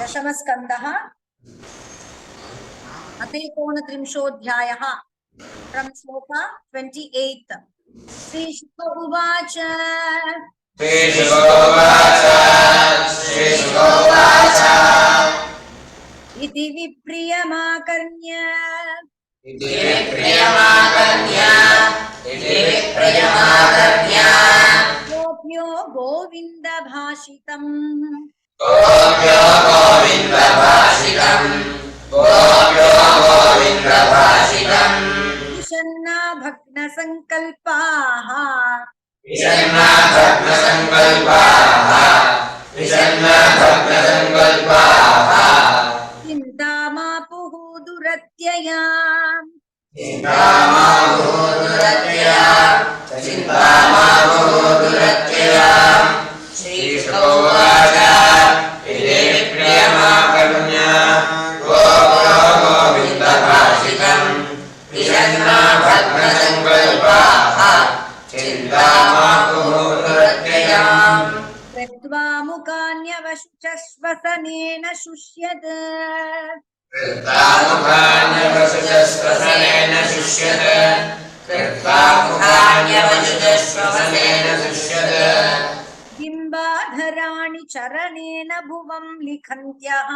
दशमस्कन्धः अतेकोनत्रिंशोऽध्यायः from श्लोका 28 श्रीशुक उवाच इति विप्रियमाकर्ण्य गोप्यो गोविन्दभाषितम् विषन्ना भग्नसङ्कल्पाः चिन्तामापुः दुरत्यया कृत्वा मुखान्यवशुचश्वसनेन शुष्यत् बिम्बाधराणि चरणेन भुवं लिखन्त्यः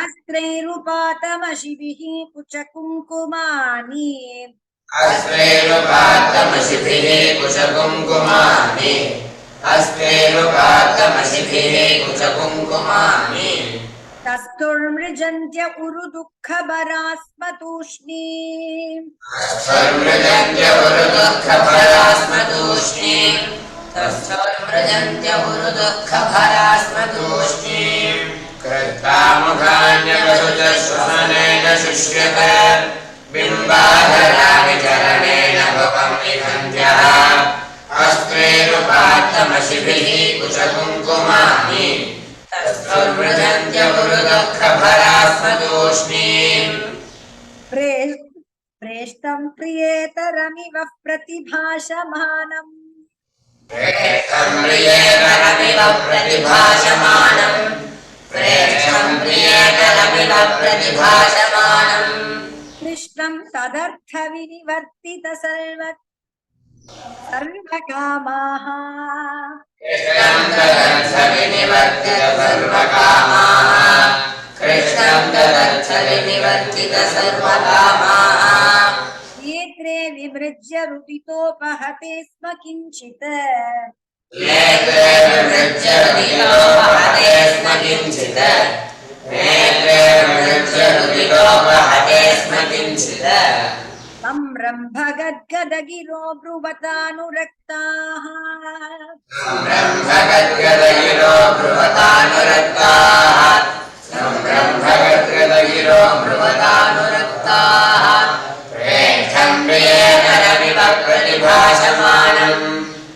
अस्त्रैरुपातमशिभिः कुचकुङ्कुमानि तस्थुर्मृजन्त्य उरुदुःखभरास्मतूष्णी बिम्बाधराणि चरणेन भुवं लिखन्त्यः अस्त्रैरुपातमशिभिः कुचकुङ्कुमानि तस्थुर्मृजन्त्य उरुदुःखभरास्मतूष्णीम् प्रेष्टं प्रियेतरमिव प्रतिभाषमानम् कृष्णं तदर्थविनिवर्तित सर्वकामाः नेत्रे विमृज्य रुदितोपहते स्म किञ्चित् संरम्भगद्गदगिरो ब्रुवतानुरक्ताः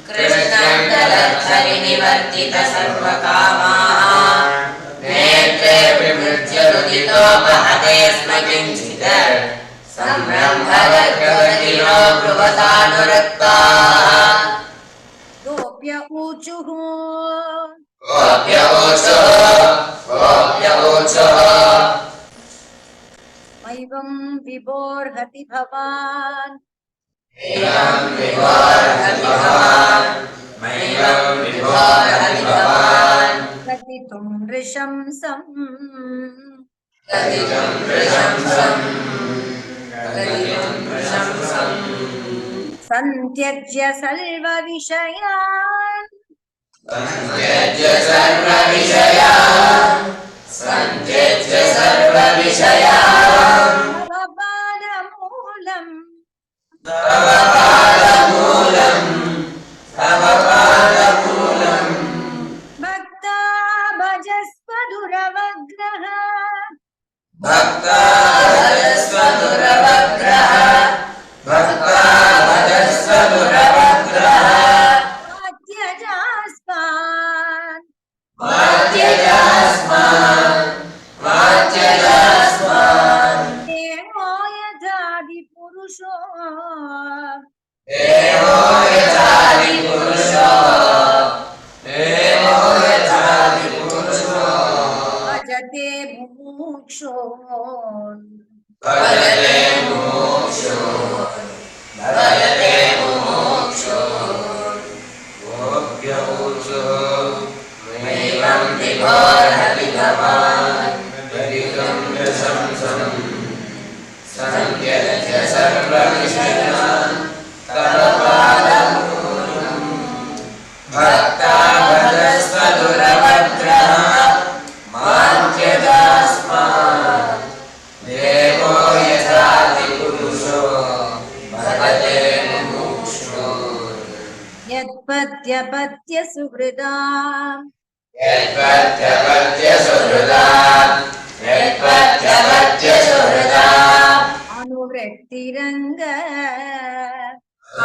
कृष्णं तदर्थविनिवर्तित सर्वकामाः नेत्रे विमृज्य रुदितोपहते स्म किञ्चित् संरम्भगद्गदगिरो ब्रुवतानुरक्ताः गोप्य ऊचुः मैवं विभोर्हति भवान् कथितुं नृशंसम् सन्त्यज्य सर्वविषयान् भक्ता भजस्व दुरवग्रह भजते मुमुक्षोन् भजते मुमुक्षोन् भजते मुमुक्षोन् गोप्यौषो नैवं विभारति भवान् परितं प्रशंसनं संत्यज्य सर्वविषयान् तव पादपूर्णम् भक्ता भजस्वदुरवग्रः मां त्यजास्मात् देवो यथाति पुरुषो भजते मुमुक्षून् यत्पत्यपत्य सुहृदाम् यत्पत्यपत्य सुहृदाम् यत्पत्यपत्य सुहृदाम् अनुवृत्तिरङ्ग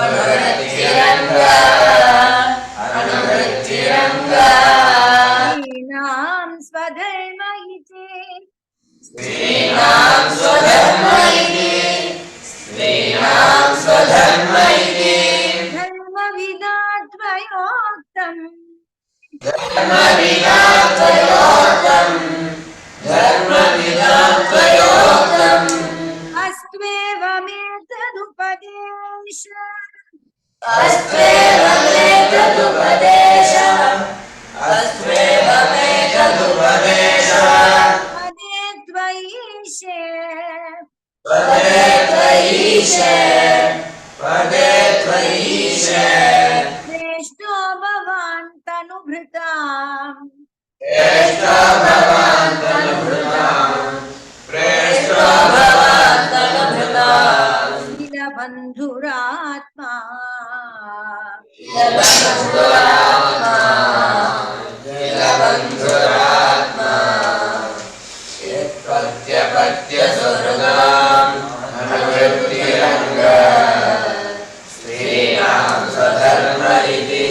अनुवृत्तिरङ्ग अनुवृत्तिरङ्ग स्त्रीणां स्वधर्म इति स्त्रीणां स्वधर्म इति स्त्रीणां स्वधर्म इति धर्मविदात्वयोक्तम् धर्मविदात्वयोक्तम् धर्मविदात्वयोक्तम् अस्त्वेवमेतदुपदेश अस्त्वेवमेतदुपदेश अस्त्वेवमेतदुपदेश पदे त्वयीशे पदे त्वयीशे पदे त्वयीशे श्रेष्ठो भवान् तनुभृताम् श्रेष्ठो भवान् तनुभृताम् श्रेष्ठो भवान् तनुभृताम् नीलबन्धुरात्मा नीलबन्धुरात्मा नीलबन्धुरात्मा यत्पत्यपत्य सुहृदाम् अनुवृत्तिरङ्ग स्त्रीणां स्वधर्म इति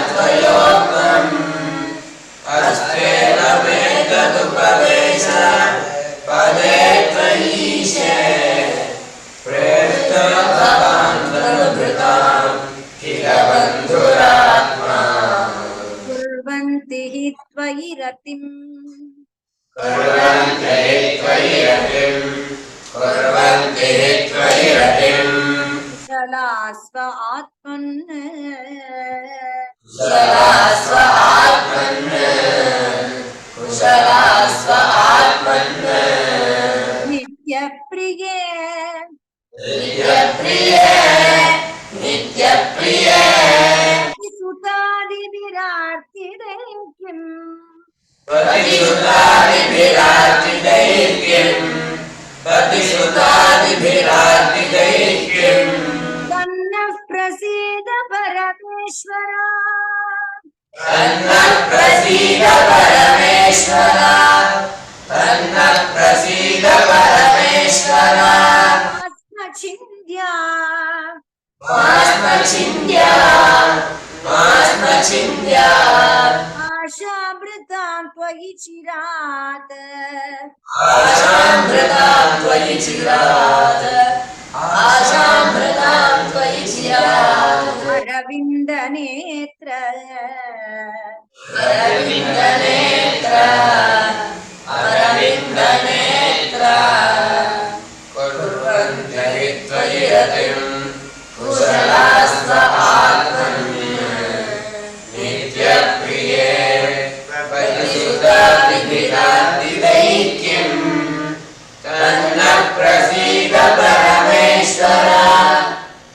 धर्मविदात्वयोक्तम् अस्त्वेवमेतदुपदेश पदे त्वयीशे प्रेष्ठो भवान् तनुभृताम् किल बन्धुरात्मा कुर्वन्ति हि त्वयि रतिम् कुर्वन्ति हि त्वयि रतिम् कुर्वन्ति हि त्वयि रतिम् कुशलास्व आत्मन् कुशलास्व आत्मन् कुशलास्व आत्मन् नित्यप्रिये नित्यप्रिये नित्यप्रिये सुतादिविरार्तिदैक्यम् प्रतिसुतादिभिरार्तिदैक्यम् प्रतिसुतादिभिरार्तिदैक्यम् तन्नः प्रसीद परमेश्वर तन्नः प्रसीद परमेश्वर तन्नः प्रसीद परमेश्वर आत्मचिन्त्या मास्मचिन्त्या मास्मचिन्त्या आशामृतां त्वयि चिरात् आशामृतां त्वयि चिरात् आशामृतां त्वयि चिरात् अरविन्दनेत्र अरविन्दनेत्र अरविन्दनेत्र कुर्वन्ति हि त्वयि रतिम् कुशलास्व आत्मन् नित्यप्रिये परिसुतादिभिरार्तिदैक्यम् तन्नः प्रसीद परमेश्वर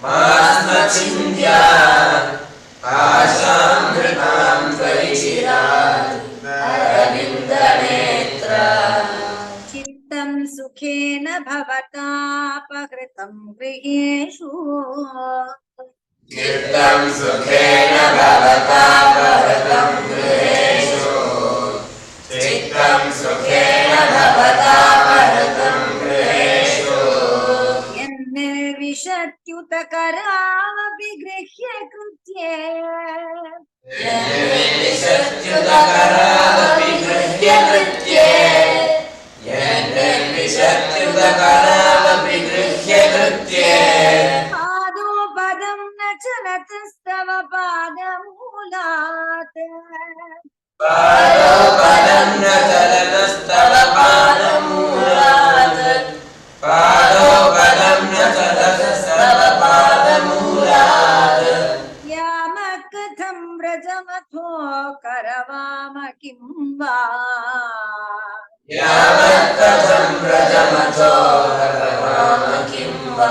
मास्मचिन्त्या आशामृतां त्वयि चिरात् अरविन्दनेत्र चित्तं सुखेन भवतापहृतं गृहेषु चित्तं सुखेन भवतापहृतं गृहेषु चित्तं सुखेन भवतापहृतं गृहेषु यन्निर्विशत्युतकरामपि गृह्य कृत्ये यन्निर्विशत्युतकरामपि गृह्य कृत्ये यन्निर्विशत्युतकरामपि गृह्य कृत्ये पादो पदं न चलतस्तव पादमूलात् यावत्कथं व्रजमथो हरराम किं वा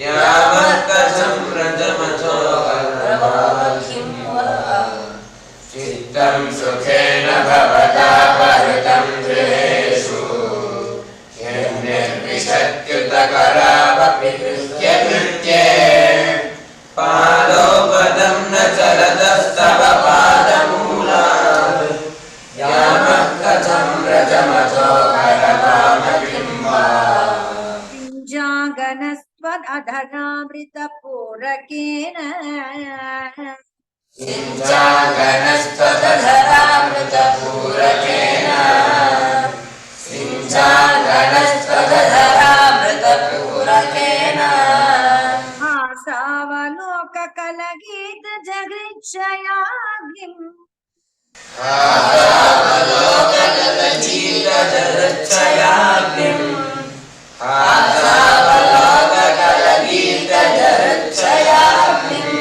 यावत्कथं व्रजमथो हरराम किं वा चित्तं सुखेन भवता परितं गृहेषु यन्निर्विशत्युतकरावपि कृत्ये पादोपदं न चलतस्तव पादमूलात् यामः कथं व्रजमथो हरराम किं वा पिञ्जागनस्त्वदधरामृतपूरकेन सिञ्चागनस्त्वदधरामृतपूरकेन सिञ्चागनस्त्वदधरामृतपूरकेन आसावलोककलगीतजगृच्छयाग्निम् आसावलोककलगीतजगृच्छयाग्निम् आसावलोककलगीतजगृच्छयाग्निम्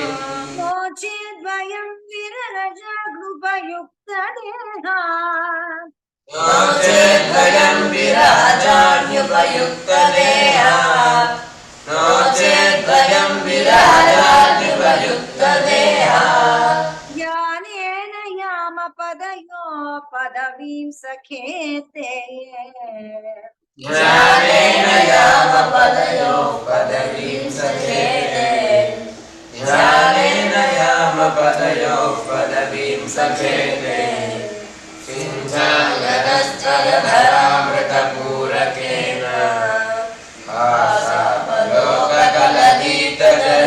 नो चेद्वयं विररजागृपयुक्तदेहा नो चेद्वयं विरहजान्युपयुक्तदेहा नो चेद्वयं विरहजान्युपयुक्तदेहा ज्ञानेन यामपदयो पदवीं सखेते ज्ञानेन यामपदयोः पदवीं सखेते ज्ञानेन यामपदयोः पदवीं सखेते सिञ्चागनस्त्वदधरामृतपूरकेन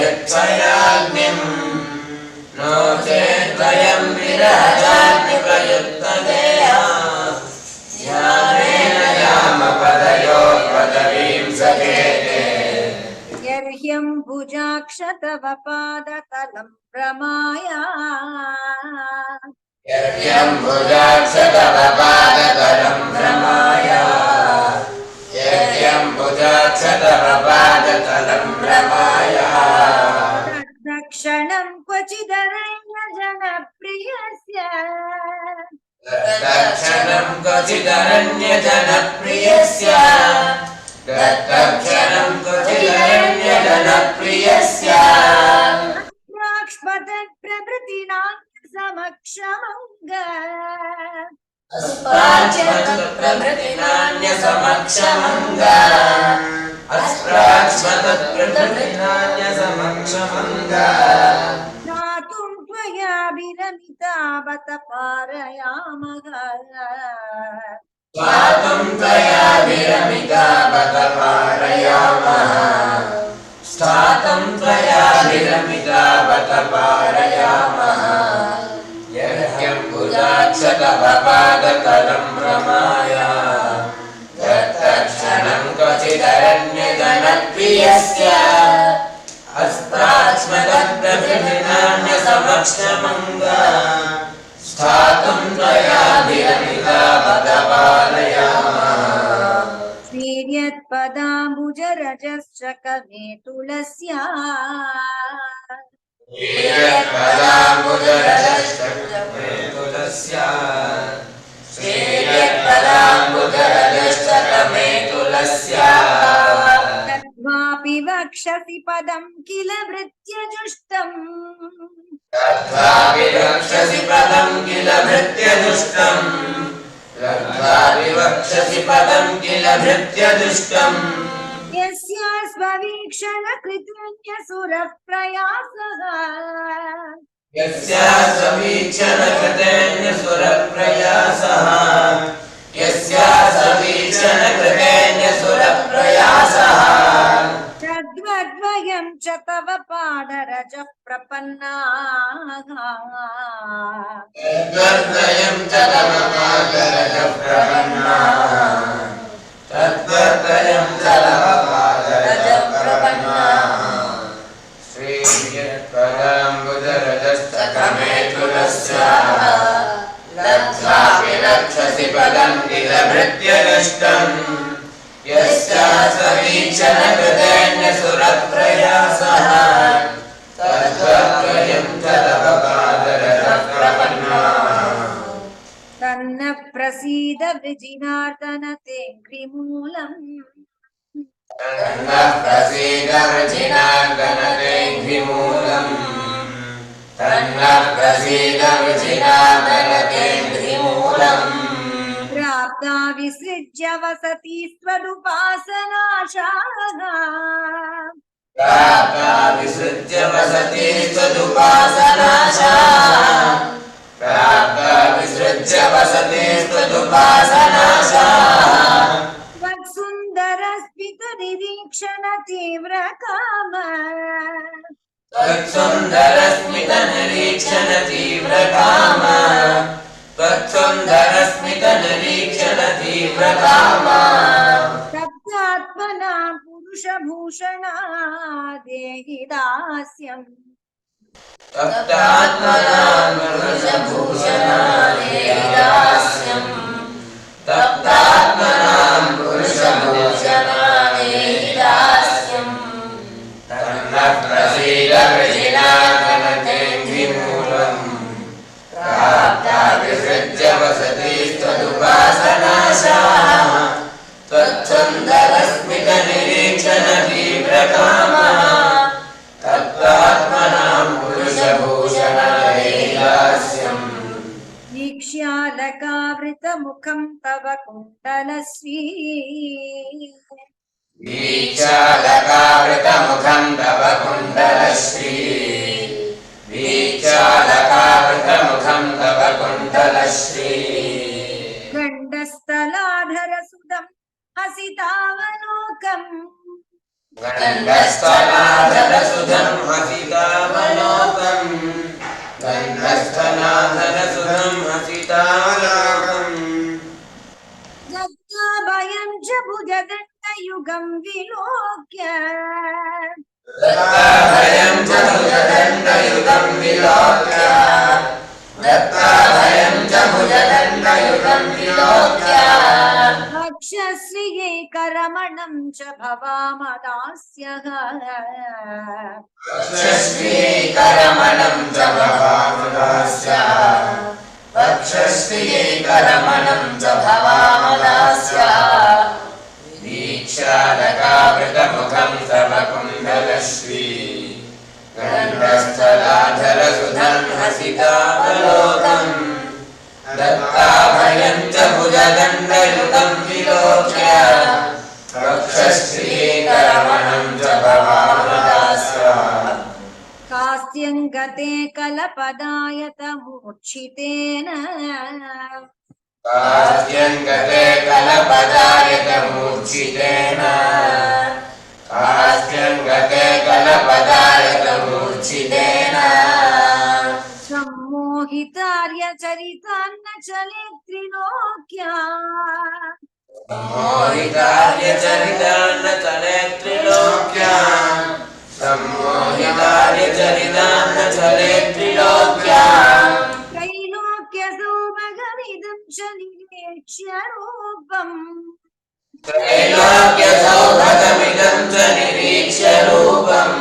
आसावलोककलगीतजगृच्छयाग्निम् नो चेद्वयं विरहजान्युपयुक्तदेहा ज्ञानेन यामपदयोः पदवीं सखेते यर्ह्यं भुजाक्षतव पादतलं प्रमाया यर्ह्यं भुजाक्षतव पादतलं भ्रमाय यर्ह्यं भुजाक्षतव पादतलं भ्रमाय तद्दक्षणं क्वचिदरण्यजनप्रियस्य दत्तक्षणं क्वचिदरण्यजनप्रियस्य दत्तक्षणं क्वचिदरण्यजनप्रियस्य प्राक्ष्पतत्प्रभृतिनाट्यसमक्षमङ्ग अस्प्राक्ष्मतत्प्रभृतिनान्यसमक्षमङ्ग अस्प्राक्ष्मतत्प्रभृतिनान्यसमक्षमङ्ग ज्ञातुं त्वया विरमितावत पारयामः स्वातुं त्वया विरमितावत पारयामः स्थातुं त्वया विरमितावत पारयामः यर्ह्यं भुजाक्षतव पादतलं रमाय तत्तक्षणं क्वचिदरण्यजनप्रियस्य अस्प्राक्ष्मतत्प्रभृतिनान्यसमक्षमङ्ग स्थातुं त्वया विरमितावत पारयामः वीर्यत्पदाम्बुजरजश्च कमे तुलस्या श्रीयत्पदाम्बुजरजस्तमे तुलस्या तद्वापि वक्षसि पदं किल भृत्यजुष्टम् तद्वापि वक्षसि पदं किल भृत्यजुष्टम् तद्वापि वक्षसि पदं किल भृत्यजुष्टम् यस्यास्ववीक्षणकृतन्यसुरः प्रयासः यस्यासवीक्षणकृतेऽन्यसुरप्रयासः यस्यासवीक्षणकृतेऽन्यसुरप्रयासः तद्वद्वयं च तव पादरजः प्रपन्नाः तद्वद्वयं च तव पादरजः प्रपन्नाः तद्वद्वयं च तव पादरजः प्रपन्नाः श्रीयत्पदाम्बुजरजस्तकमे तुलस्याः लब्ध्वापि रक्षसि पदं किल भृत्यजुष्टम् यस्यासवीक्षणकृतेऽन्यसुरप्रयासः तद्वद्वयं च तव पादरजः प्रपन्नाः तन्नः प्रसीद वृजिनार्दन तेऽङ्घ्रिमूलम् तन्नः प्रसीद वृजिनार्दन तेऽङ्घ्रिमूलम् तन्नः प्रसीद वृजिनार्दन तेऽङ्घ्रिमूलम् प्राप्ता विसृज्य वसति स्वदुपासनाशाः प्राप्ता विसृज्य वसति त्वदुपासनाशाः प्राप्ता विसृज्य वसति त्वदुपासनाशाः त्वत्सुन्दरस्मितनिरीक्षण तीव्रकाम त्वत्सुन्दरस्मितनिरीक्षण तीव्रकाम त्वत्सुन्दरस्मितनिरीक्षण तीव्रकाम तप्तात्मना पुरुषभूषणा देहि दास्यम् तप्तात्मना पुरुषभूषणा देहि दास्यम् तप्तात्मना पुरुषभूषणा देहि दास्यम् तन्नः प्रसीद वृजिनार्दन तेऽङ्घ्रिमूलम् प्राप्ता विसृज्य वसति त्वदुपासनाशाः त्वत्सुन्दरस्मितनिरीक्षण तीव्रकामः तप्तात्मनां पुरुषभूषणा देहि दास्यम् वीक्ष्यालकावृतमुखं तव कुण्डलश्री वीक्षालकावृतमुखं तव कुण्डलश्री वीक्षालकावृतमुखं तव कुण्डलश्री गण्डस्थलाधरसुदं हसितावलोकम् गण्डस्थलाधरसुधं हसितावलोकम् गण्डस्थलाधरसुधं हसितावलोकम् दत्ताभयं च भुजदण्डयुगं विलोक्य दत्ताभयं च भुजदण्डयुगं विलोक्य दत्ताभयं च भुजदण्डयुगं विलोक्य वक्षश्रिये करमणं च भवामदास्यः वक्षश्रीकरमणं च भवामदास्यः वक्षश्रीकरमणं च भवामदास्यः दीक्षालकावृतमुखं तव कुण्डलश्री गण्डस्थलाधरसुधं हसितावलोकम् दत्ताभयं च भुजदण्डयुगं विलोक्य वक्षश्रीकरमणं च भवामदास्यः कास्यङ्गते कलपदायतमूर्च्छितेन कास्यङ्गते कलपदायतमूर्च्छितेन कास्यङ्गते कलपदायतमूर्च्छितेन सम्मोहितार्यचरितान्न चले त्रिलोक्या सम्मोहितार्यचरितान्न चले त्रिलोक्या सम्मोहितार्यचरितान्न चले त्रिलोक्या त्रैलोक्यसौभगमिदं च निरीक्ष्य रूपम् त्रैलोक्यसौभगमिदं च निरीक्ष्य रूपम्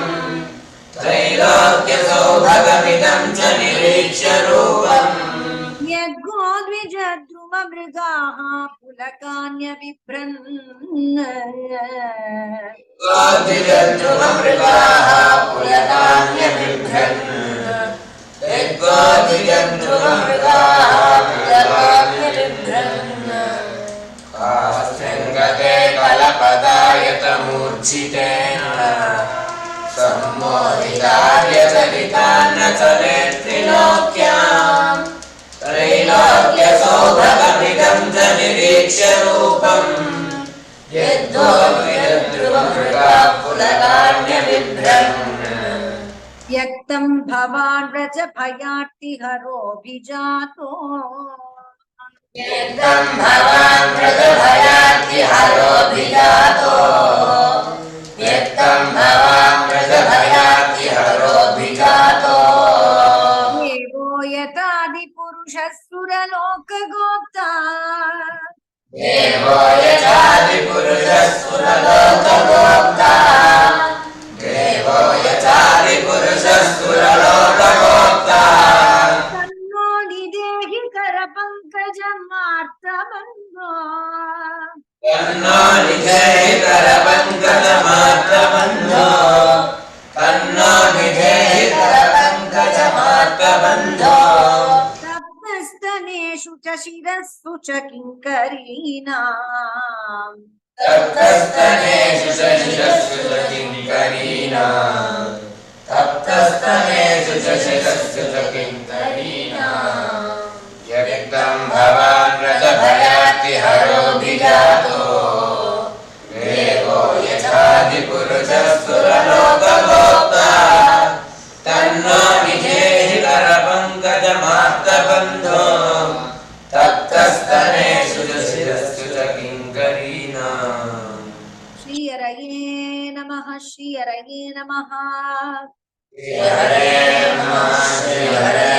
त्रैलोक्यसौभगमिदं च निरीक्ष्य रूपम् यद्गोद्विजद्रुममृगाः पुलकान्यबिभ्रन् गोद्विजद्रुममृगाः पुलकान्यबिभ्रन् यद्गोद्विजद्रुममृगाः पुलकान्यबिभ्रन् कास्यङ्गते कलपदायतमूर्च्छितेन सम्मोहितार्यचरितान्न चले त्रिलोक्याम् त्रैलोक्यसौभगमिदं च निरीक्ष्य रूपम् यद्गोद्विजद्रुममृगाः पुलकान्यबिभ्रन् त्यक्तं भवान् व्रजभयार्तिहरोऽभिजातो त्यक्तं भवान् व्रजभयार्तिहरोऽभिजातो त्यक्तं भवान् व्रजभयार्तिहरोऽभिजातो देवो यथादिपुरुषः सुरलोकगोप्ता देवो यथादिपुरुषः सुरलोकगोप्ता देवो यथादिपुरुषः सुरलोकगोप्ता तन्नो निदेहि करपङ्कजम् मार्तबन्धो तन्नो निधेहितरपङ्कजमार्तबन्धो तन्नो निधेहितरपङ्कजमार्तबन्धो तप्तस्तनेषु च शिरस्सु च किङ्करीणाम् तप्तस्तनेषु च शिरस्सु च किङ्करीणाम् तप्तस्तनेषु च शिरस्सु च किङ्करीणाम् यक्तं भवान् व्रतभयातिहरोऽभिजातो देवो यथादिपुरुषस्सुरलोकभोक्ता तन्नो निधेहितरपङ्कजमार्तबन्धो तप्तस्तनेषु च शिरस्सु च किङ्करीणाम् श्रीहरये नमः श्रीहरये नमः श्री हरे नमः श्री हरे